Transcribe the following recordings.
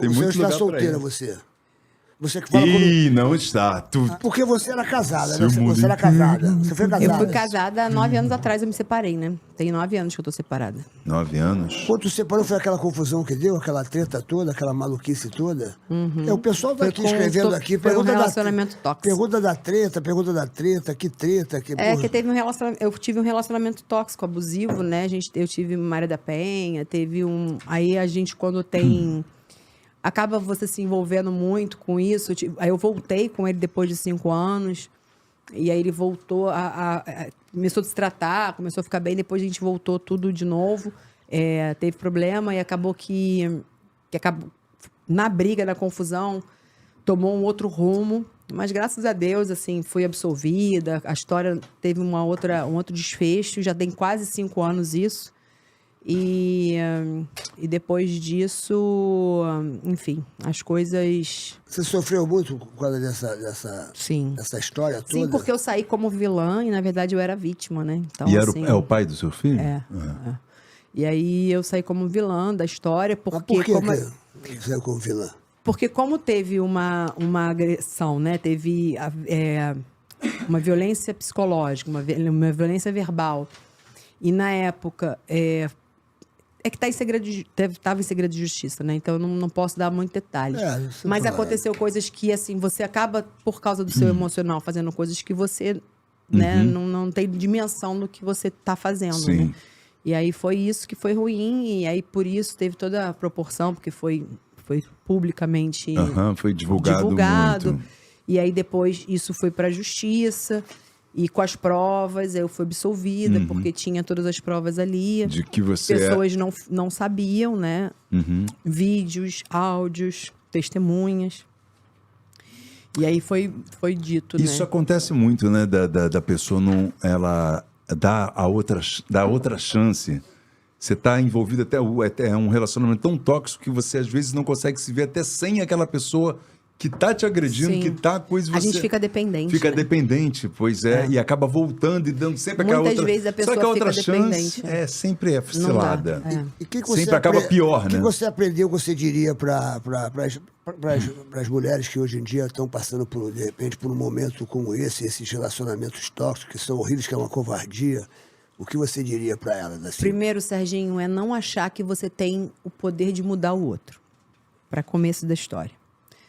Tem Você muito está lugar solteira, pra ir. você. Você que fala comigo. Ih, não está. Porque você era casada, Seu né? mundo Você era casada. Você foi casada. Eu fui casada há 9 anos atrás, eu me separei, né? Tem 9 anos que eu tô separada. 9 anos. Quando tu separou, foi aquela confusão que deu, aquela treta toda, aquela maluquice toda. O pessoal tá Foi aqui com- escrevendo aqui. foi um Pergunta relacionamento tóxico. Pergunta da treta, que treta. Que, É, porra. que teve um relacionamento. Eu tive um relacionamento tóxico, abusivo, né? Eu tive Maria da Penha, teve um. Aí a gente, quando tem. Acaba você se envolvendo muito com isso. Aí eu voltei com ele depois de 5 anos. E aí ele voltou começou a se tratar, começou a ficar bem. Depois a gente voltou tudo de novo. Teve problema e acabou que acabou, na briga, na confusão, tomou um outro rumo. Mas graças a Deus, assim, fui absolvida. A história teve um outro desfecho. Já tem quase 5 anos isso. E depois disso, enfim, as coisas... Você sofreu muito por causa dessa Sim. história toda? Sim, porque eu saí como vilã e, na verdade, eu era vítima, né? Então, E assim, é o pai do seu filho? É. E aí eu saí como vilã da história, porque... Mas por que como... que você saiu como vilã? Porque como teve uma agressão, né? Teve uma violência psicológica, uma violência verbal. E na época, que estava em segredo de justiça, né? Então eu não posso dar muito detalhes. Mas aconteceu coisas que, assim, você acaba, por causa do seu emocional, fazendo coisas que você né, não tem dimensão do que você está fazendo. Sim. Né? E aí foi isso que foi ruim, e aí por isso teve toda a proporção, porque foi publicamente Foi divulgado muito. E aí depois isso foi para a justiça, e com as provas eu fui absolvida, porque tinha todas as provas ali. De que você pessoas não sabiam, né? Vídeos, áudios, testemunhas. E aí foi dito, Isso né? acontece muito, né? Da pessoa não... Ela dá outra chance. Você está envolvido até um relacionamento tão tóxico que você às vezes não consegue se ver até sem aquela pessoa que tá te agredindo, Sim. que tá coisa. A gente fica dependente. Fica né? dependente, pois é, e acaba voltando e dando sempre aquela Muitas outra. vezes a pessoa Só que a outra fica chance dependente. sempre é Não dá. fucilada. E que Sempre acaba pior, O que né? você aprendeu, você diria, para as mulheres que hoje em dia estão passando, de repente, por um momento como esses relacionamentos tóxicos, que são horríveis, que é uma covardia? O que você diria para elas? Assim? Primeiro, Serginho, é não achar que você tem o poder de mudar o outro. Para começo da história.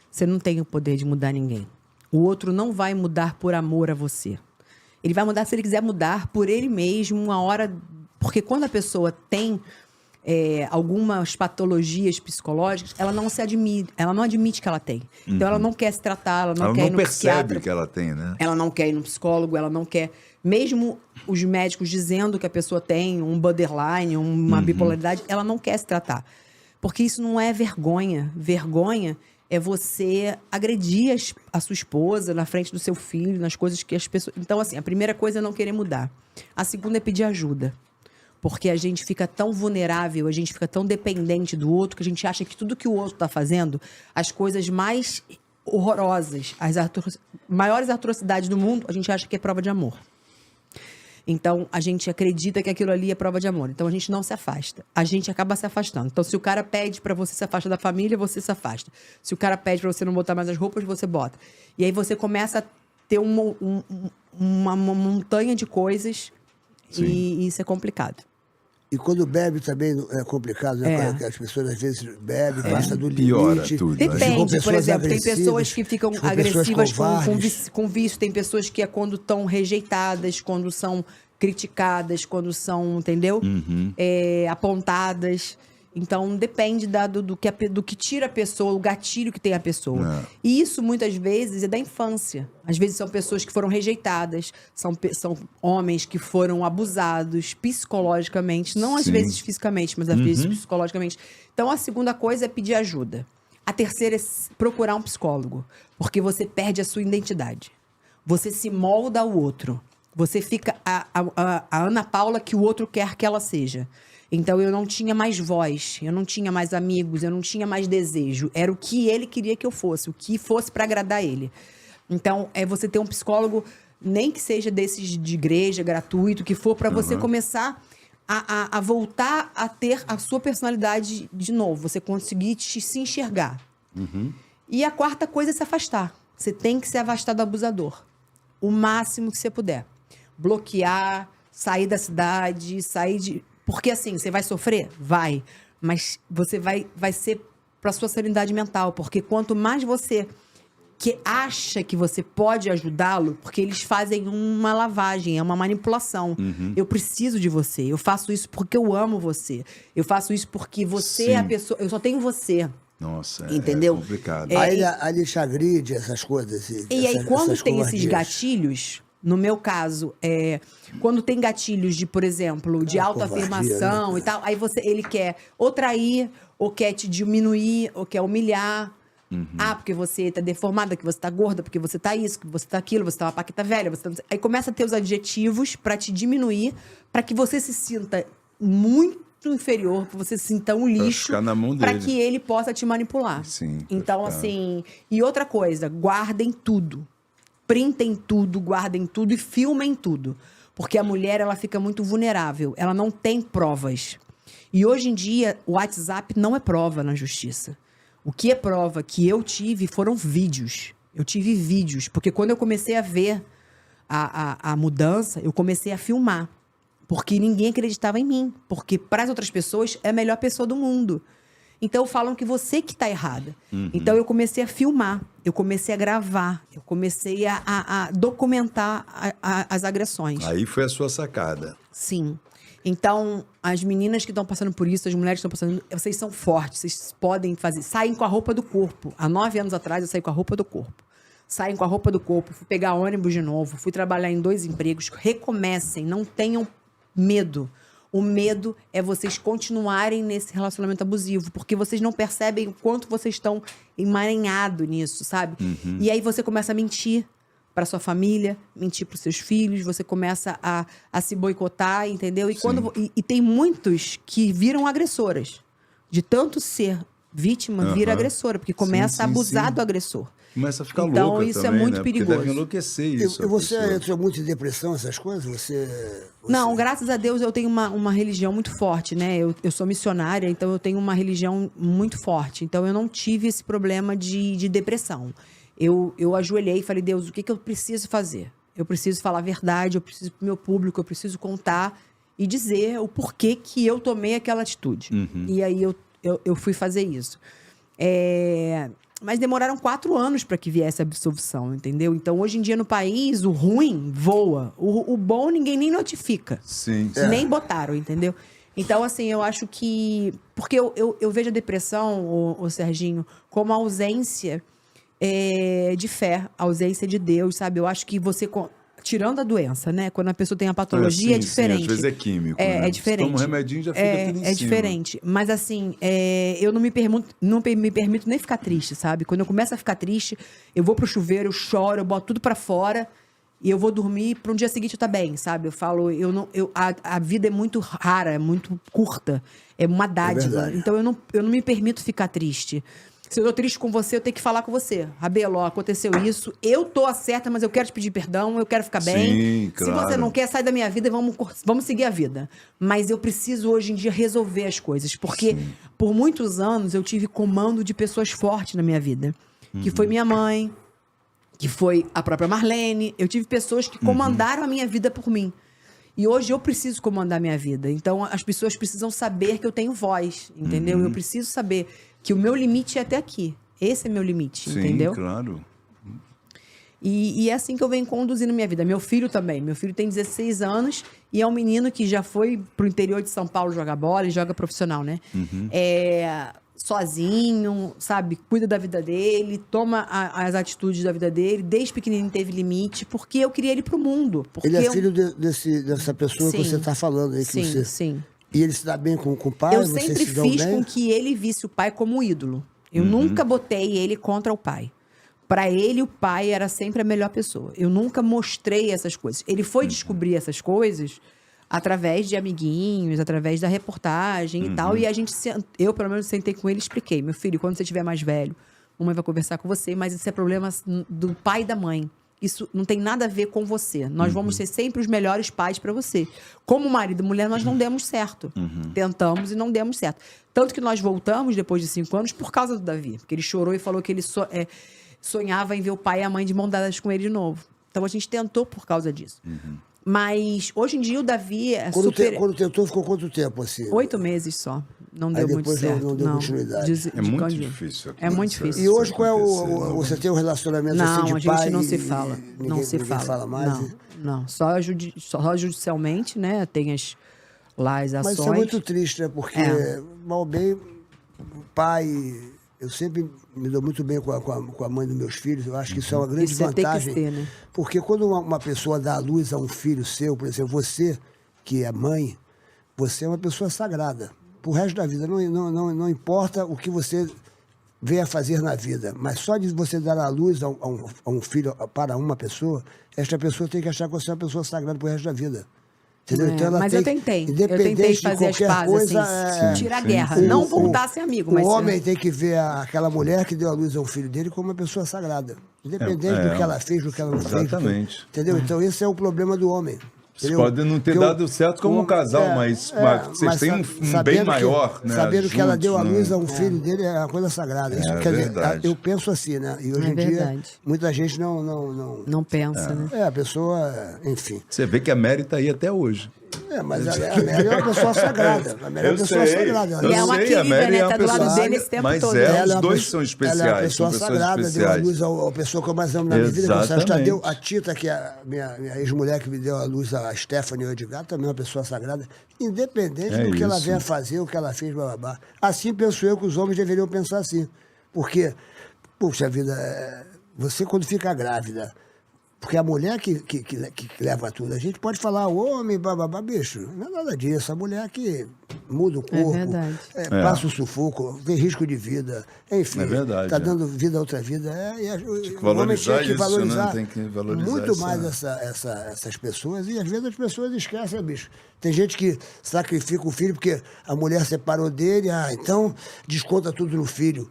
Você não tem o poder de mudar ninguém. O outro não vai mudar por amor a você. Ele vai mudar se ele quiser mudar por ele mesmo, uma hora... Porque quando a pessoa tem algumas patologias psicológicas, ela não admite que ela tem. Então ela não quer se tratar, ela não quer ir no psiquiatra. Percebe que ela tem, né? Ela não quer ir no psicólogo, ela não quer... Mesmo os médicos dizendo que a pessoa tem um borderline, uma bipolaridade, ela não quer se tratar. Porque isso não é vergonha. Vergonha é você agredir a sua esposa na frente do seu filho, nas coisas que as pessoas... Então, assim, a primeira coisa é não querer mudar. A segunda é pedir ajuda. Porque a gente fica tão vulnerável, a gente fica tão dependente do outro, que a gente acha que tudo que o outro está fazendo, as coisas mais horrorosas, maiores atrocidades do mundo, a gente acha que é prova de amor. Então, a gente acredita que aquilo ali é prova de amor. Então, a gente não se afasta. A gente acaba se afastando. Então, se o cara pede pra você se afastar da família, você se afasta. Se o cara pede pra você não botar mais as roupas, você bota. E aí você começa a ter uma montanha de coisas e isso é complicado. E quando bebe também é complicado, né? Porque as pessoas às vezes bebem, passa do Piora limite. tudo. Depende, por exemplo, tem agressivas, pessoas que ficam ficam agressivas covardes. com vício, tem pessoas que é quando estão rejeitadas, quando são criticadas, quando são, entendeu? Apontadas. Então, depende do que tira a pessoa, o gatilho que tem a pessoa. E isso, muitas vezes, é da infância. Às vezes, são pessoas que foram rejeitadas, são homens que foram abusados psicologicamente, não às vezes fisicamente, mas às vezes psicologicamente. Então, a segunda coisa é pedir ajuda. A terceira é procurar um psicólogo, porque você perde a sua identidade. Você se molda ao outro. Você fica a Ana Paula que o outro quer que ela seja. Então, eu não tinha mais voz, eu não tinha mais amigos, eu não tinha mais desejo. Era o que ele queria que eu fosse, o que fosse para agradar ele. Então, é você ter um psicólogo, nem que seja desses de igreja, gratuito, que for para você começar a voltar a ter a sua personalidade de novo. Você conseguir se enxergar. E a quarta coisa é se afastar. Você tem que se afastar do abusador. O máximo que você puder. Bloquear, sair da cidade, sair de... Porque assim, você vai sofrer? Vai. Mas você vai ser para sua sanidade mental. Porque quanto mais você que acha que você pode ajudá-lo, porque eles fazem uma lavagem, é uma manipulação. Eu preciso de você. Eu faço isso porque eu amo você. Eu faço isso porque você é a pessoa... Eu só tenho você. Nossa, Entendeu? é complicado. Aí ele agride essas coisas. E aí, quando tem esses gatilhos, no meu caso, quando tem gatilhos de, por exemplo, de autoafirmação, né? E tal, aí ele quer ou trair, ou quer te diminuir, ou quer humilhar. Ah, porque você tá deformada, que você tá gorda, porque você tá isso, que você tá aquilo, você tá uma paquita velha. Aí começa a ter os adjetivos pra te diminuir, pra que você se sinta muito inferior, que você se sinta um lixo, pra que ele possa te manipular. Sim, então, assim... E outra coisa, guardem tudo. Printem tudo, guardem tudo e filmem tudo. Porque a mulher, ela fica muito vulnerável. Ela não tem provas. E hoje em dia, o WhatsApp não é prova na justiça. O que é prova que eu tive foram vídeos. Eu tive vídeos. Porque quando eu comecei a ver a mudança, eu comecei a filmar. Porque ninguém acreditava em mim. Porque para as outras pessoas, é a melhor pessoa do mundo. Então, falam que você que está errada. Então, eu comecei a filmar. Eu comecei a gravar. Eu comecei a documentar as agressões. Aí foi a sua sacada. Sim. Então, as meninas que estão passando por isso, as mulheres que estão passando, vocês são fortes, vocês podem fazer. Saem com a roupa do corpo. Há 9 anos atrás, eu saí com a roupa do corpo. Saem com a roupa do corpo, fui pegar ônibus de novo, fui trabalhar em 2 empregos. Recomecem, não tenham medo. O medo é vocês continuarem nesse relacionamento abusivo, porque vocês não percebem o quanto vocês estão emaranhados nisso, sabe? E aí você começa a mentir para sua família, mentir para os seus filhos, você começa a se boicotar, entendeu? E tem muitos que viram agressoras. De tanto ser vítima, vira agressora, porque começa a abusar do agressor. Começa a ficar então, louca isso também, é muito né? perigoso. Porque deve enlouquecer isso. E você entrou muito em depressão, essas coisas? Você... Não, graças a Deus eu tenho uma religião muito forte, né? Eu sou missionária, então eu tenho uma religião muito forte. Então eu não tive esse problema de depressão. Eu ajoelhei e falei, Deus, o que eu preciso fazer? Eu preciso falar a verdade, eu preciso pro meu público, eu preciso contar e dizer o porquê que eu tomei aquela atitude. E aí eu fui fazer isso. Mas demoraram 4 anos para que viesse a absolvição, entendeu? Então, hoje em dia, no país, o ruim voa. O bom, ninguém nem notifica. Sim. Nem botaram, entendeu? Então, assim, eu acho que... Porque eu vejo a depressão, o Serginho, como ausência de fé, ausência de Deus, sabe? Eu acho que você... Tirando a doença, né? Quando a pessoa tem a patologia, é diferente. Sim, às vezes é químico, né? É diferente. Toma um remedinho, já fica tudo em cima. É diferente. Mas assim, eu não me permito nem ficar triste, sabe? Quando eu começo a ficar triste, eu vou pro chuveiro, eu choro, eu boto tudo pra fora e eu vou dormir para um dia seguinte eu tá bem, sabe? Eu falo, a vida é muito rara, é muito curta, é uma dádiva. Então eu não me permito ficar triste. Se eu tô triste com você, eu tenho que falar com você. Rabelo, ó, aconteceu isso. Eu tô certa, mas eu quero te pedir perdão, eu quero ficar bem. Sim, claro. Se você não quer, sai da minha vida e vamos seguir a vida. Mas eu preciso, hoje em dia, resolver as coisas. Porque por muitos anos eu tive comando de pessoas fortes na minha vida. Que foi minha mãe, que foi a própria Marlene. Eu tive pessoas que comandaram a minha vida por mim. E hoje eu preciso comandar a minha vida. Então as pessoas precisam saber que eu tenho voz, entendeu? Eu preciso saber que o meu limite é até aqui. Esse é meu limite, entendeu? Sim, claro. E é assim que eu venho conduzindo minha vida. Meu filho também. Meu filho tem 16 anos e é um menino que já foi pro interior de São Paulo jogar bola e joga profissional, né? Sozinho, sabe? Cuida da vida dele, toma as atitudes da vida dele. Desde pequenininho teve limite, porque eu queria ele pro mundo. Porque ele é filho dessa pessoa que você está falando aí. Sim. E ele se dá bem com o pai? Eu sempre fiz com que ele visse o pai como ídolo. Eu nunca botei ele contra o pai. Para ele, o pai era sempre a melhor pessoa. Eu nunca mostrei essas coisas. Ele foi descobrir essas coisas através de amiguinhos, através da reportagem e tal. E eu, pelo menos, sentei com ele e expliquei. Meu filho, quando você estiver mais velho, mamãe vai conversar com você, mas isso é problema do pai e da mãe. isso não tem nada a ver com você. Nós vamos ser sempre os melhores pais para você. Como marido e mulher, nós não demos certo. Tentamos e não demos certo. Tanto que nós voltamos, depois de 5 anos, por causa do Davi. Porque ele chorou e falou que ele sonhava em ver o pai e a mãe de mão dadas com ele de novo. Então, a gente tentou por causa disso. Mas, hoje em dia, o Davi é super... Quando tentou, ficou quanto tempo, assim? 8 meses só. Não deu muito depois certo. não deu continuidade. É muito difícil. É muito difícil. E hoje, qual é você tem um relacionamento assim de Não, a pai gente não e se fala. Não se fala. mais? Não. Só judicialmente, né? Tem lá as ações. Mas isso é muito triste, né? Porque, mal ou bem, o pai... Eu sempre me dou muito bem com a mãe dos meus filhos. Eu acho que isso é uma grande vantagem. Tem que ser, né? Porque quando uma pessoa dá à luz a um filho seu, por exemplo, você, que é mãe, você é uma pessoa sagrada. Pro resto da vida. Não importa o que você venha fazer na vida. Mas só de você dar à luz a um filho para uma pessoa, esta pessoa tem que achar que você é uma pessoa sagrada pro resto da vida. Entendeu? Então, Mas eu tentei. Eu tentei fazer as pazes, assim, tirar a guerra. Não voltar a ser amigo. O homem tem que ver aquela mulher que deu à luz ao filho dele como uma pessoa sagrada. Independente do que ela fez, do que ela não fez. Exatamente. Entendeu? Então esse é o problema do homem. Você pode não ter dado certo como um casal, mas vocês têm um bem maior, né? Sabendo que ela deu à luz né? a um filho dele é uma coisa sagrada. Isso, quer verdade. dizer, eu penso assim, né? E hoje em dia, muita gente não pensa, né? a pessoa, enfim. Você vê que a Mary tá aí até hoje. Mas a Mary é uma pessoa sagrada. A Mary é uma pessoa sagrada. E é uma querida, né? Tá do lado dele esse tempo todo. Mas os dois são especiais. Ela é uma pessoa sagrada, deu a luz à pessoa que eu mais amo na minha vida. A Tita, que é a minha ex-mulher que me deu a luz, a Stephanie Edgar, também é uma pessoa sagrada. Independente do que ela venha fazer, o que ela fez, blá, blá, blá. Assim penso eu que os homens deveriam pensar assim. Porque, puxa vida, você quando fica grávida... Porque a mulher que leva tudo, a gente pode falar, homem, bababá, bicho, não é nada disso. A mulher que muda o corpo, passa o sufoco, tem risco de vida, enfim, tá dando vida a outra vida. O homem tinha que valorizar, né? Tem que valorizar muito mais essas pessoas, e às vezes as pessoas esquecem, bicho. Tem gente que sacrifica o filho porque a mulher separou dele, então desconta tudo no filho.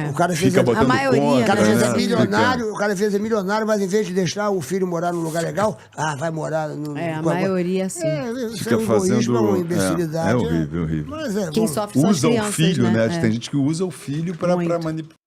O cara fez a maioria, o cara é milionário, o cara fez é milionário, mas em vez de deixar o filho morar num lugar legal, vai morar no... a maioria, sim. Fica fazendo... uma imbecilidade. É horrível. Mas quem sofre são as crianças, usa o filho, né? É. Tem gente que usa o filho para manipular.